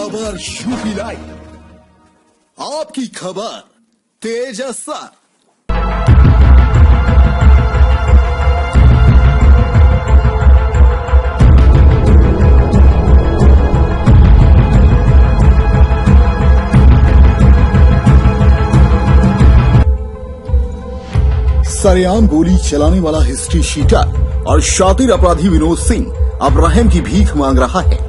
खबर UP live, आपकी खबर तेज असर। सरेआम गोली चलाने वाला हिस्ट्री शीटर और शातिर अपराधी विनोद सिंह अब रहम की भीख मांग रहा है।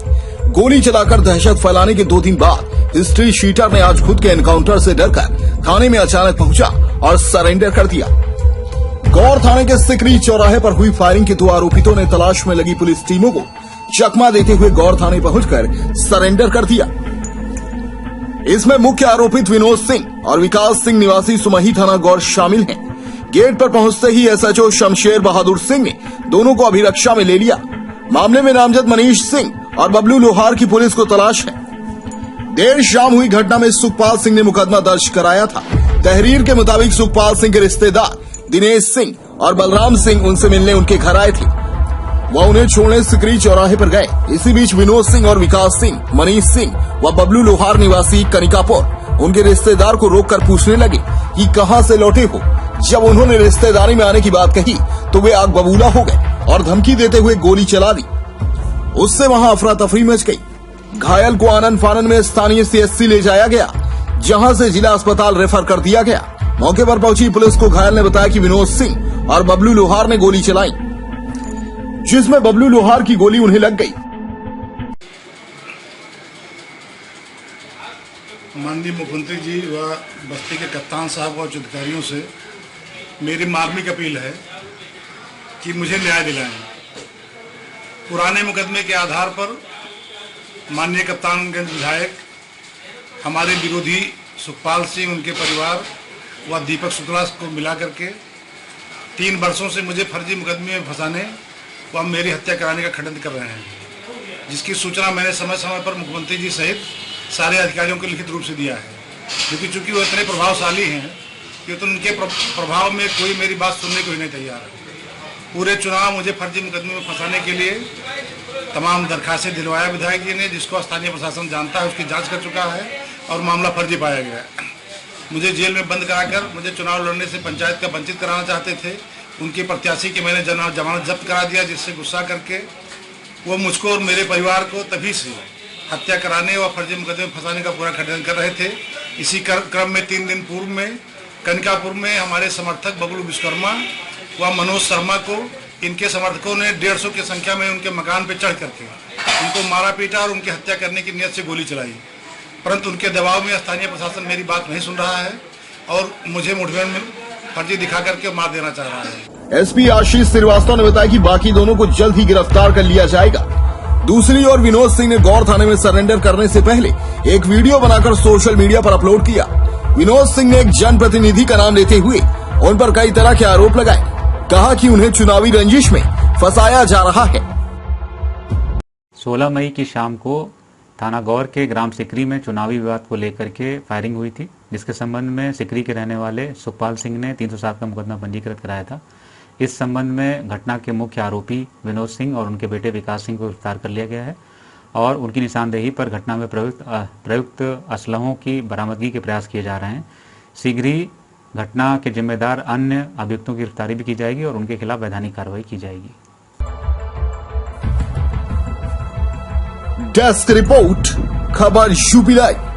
गोली चलाकर दहशत फैलाने के 2 दिन बाद हिस्ट्री शीटर ने आज खुद के एनकाउंटर से डरकर थाने में अचानक पहुंचा और सरेंडर कर दिया। गौर थाने के सिकरी चौराहे पर हुई फायरिंग के 2 आरोपितों ने तलाश में लगी पुलिस टीमों को चकमा देते हुए गौर थाने पहुंचकर सरेंडर कर दिया। इसमें मुख्य आरोपित विनोद सिंह और विकास सिंह निवासी सुमही थाना गौर शामिल हैं। गेट पर पहुंचते ही एसएचओ शमशेर बहादुर सिंह ने दोनों को अभिरक्षा में ले लिया। मामले में नामजद मनीष सिंह और बबलू लोहार की पुलिस को तलाश है। देर शाम हुई घटना में सुखपाल सिंह ने मुकदमा दर्ज कराया था। तहरीर के मुताबिक सुखपाल सिंह के रिश्तेदार दिनेश सिंह और बलराम सिंह उनसे मिलने उनके घर आए थे। वह उन्हें छोड़ने सिकरी चौराहे पर गए। इसी बीच विनोद सिंह और विकास सिंह, मनीष सिंह व बबलू लोहार निवासी कनिकापुर उनके रिश्तेदार को रोककर पूछने लगे कि कहां से लौटे हो। जब उन्होंने रिश्तेदारी में आने की बात कही तो वे आग बबूला हो गए और धमकी देते हुए गोली चला दी। उससे वहां अफरा तफरी मच गई। घायल को आनन फानन में स्थानीय सीएचसी ले जाया गया, जहां से जिला अस्पताल रेफर कर दिया गया। मौके पर पहुंची पुलिस को घायल ने बताया कि विनोद सिंह और बबलू लोहार ने गोली चलाई, जिसमें बबलू लोहार की गोली उन्हें लग गई। माननीय मुख्यमंत्री जी व बस्ती के कप्तान साहब और अधिकारियों से मेरी मार्मिक अपील है कि मुझे न्याय दिलाएं। पुराने मुकदमे के आधार पर माननीय कप्तानगंज विधायक हमारे विरोधी सुखपाल सिंह, उनके परिवार व दीपक शुक्ला को मिला करके 3 वर्षों से मुझे फर्जी मुकदमे में फंसाने व मेरी हत्या कराने का षड्यंत्र कर रहे हैं, जिसकी सूचना मैंने समय समय पर मुख्यमंत्री जी सहित सारे अधिकारियों को लिखित रूप से दिया है। क्योंकि चूंकि वो इतने प्रभावशाली हैं कि तो उनके प्रभाव में कोई मेरी बात सुनने को ही नहीं तैयार है। पूरे चुनाव मुझे फर्जी मुकदमे में फंसाने के लिए तमाम दरखास्तें दिलवाया विधायक जी ने, जिसको स्थानीय प्रशासन जानता है, उसकी जांच कर चुका है और मामला फर्जी पाया गया है। मुझे जेल में बंद कराकर मुझे चुनाव लड़ने से पंचायत का वंचित कराना चाहते थे। उनके प्रत्याशी की मैंने जमानत जब्त करा दिया, जिससे गुस्सा करके वो मुझको और मेरे परिवार को तभी से हत्या कराने व फर्जी मुकदमे में फंसाने का पूरा षड्यंत्र कर रहे थे। इसी क्रम में 3 दिन पूर्व में कनिकापुर में हमारे समर्थक बबलू विश्वकर्मा व मनोज शर्मा को इनके समर्थकों ने 150 की संख्या में उनके मकान पर चढ़ करके उनको मारा पीटा और उनकी हत्या करने की नीयत से गोली चलाई। परंतु उनके दबाव में स्थानीय प्रशासन मेरी बात नहीं सुन रहा है और मुझे मुठभेड़ में फर्जी दिखा करके मार देना चाह रहा है। एसपी आशीष श्रीवास्तव ने बताया कि बाकी दोनों को जल्द ही गिरफ्तार कर लिया जाएगा। दूसरी ओर विनोद सिंह ने गौर थाने में सरेंडर करने से पहले एक वीडियो बनाकर सोशल मीडिया पर अपलोड किया। विनोद सिंह ने एक जनप्रतिनिधि का नाम लेते हुए उन पर कई तरह के आरोप लगाए। कहा कि उन्हें चुनावी रंजिश में फंसाया जा रहा है। 16 मई की शाम को थाना गौर के ग्राम सिकरी में चुनावी विवाद को लेकर के फायरिंग हुई थी, जिसके संबंध में सिकरी के रहने वाले सुखपाल सिंह ने 307 का मुकदमा पंजीकृत कराया था। इस संबंध में घटना के मुख्य आरोपी विनोद सिंह और उनके बेटे विकास सिंह को गिरफ्तार कर लिया गया है और उनकी निशानदेही पर घटना में प्रयुक्त असलहों की बरामदगी के प्रयास किए जा रहे हैं। शीघ्र ही घटना के जिम्मेदार अन्य अभियुक्तों की गिरफ्तारी भी की जाएगी और उनके खिलाफ वैधानिक कार्रवाई की जाएगी। डेस्क रिपोर्ट, खबर यूपी लाइव।